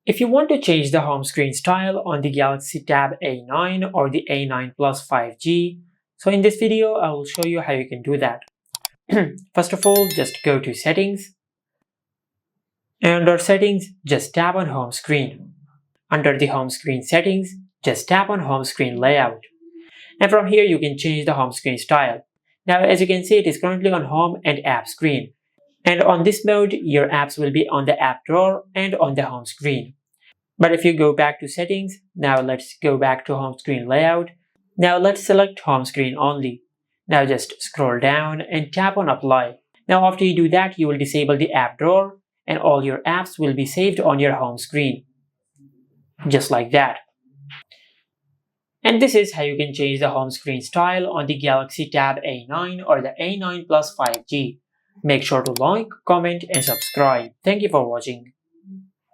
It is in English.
If you want to change the home screen style on the Galaxy Tab A9 or the A9 Plus 5G, so in this video I will show you how you can do that. First of all, just go to Settings. And under Settings, just tap on Home Screen. Under the Home Screen settings, just tap on Home Screen Layout. And from here you can change the home screen style. Now as you can see, it is currently on Home and App screen. And on this mode, your apps will be on the app drawer and on the home screen. But if you go back to Settings, now let's go back to Home Screen Layout. Now let's select Home Screen only. Now just scroll down and tap on Apply. Now after you do that, you will disable the app drawer and all your apps will be saved on your home screen. Just like that. And this is how you can change the home screen style on the Galaxy Tab A9 or the A9 Plus 5G. Make sure to like, comment and subscribe. Thank you for watching.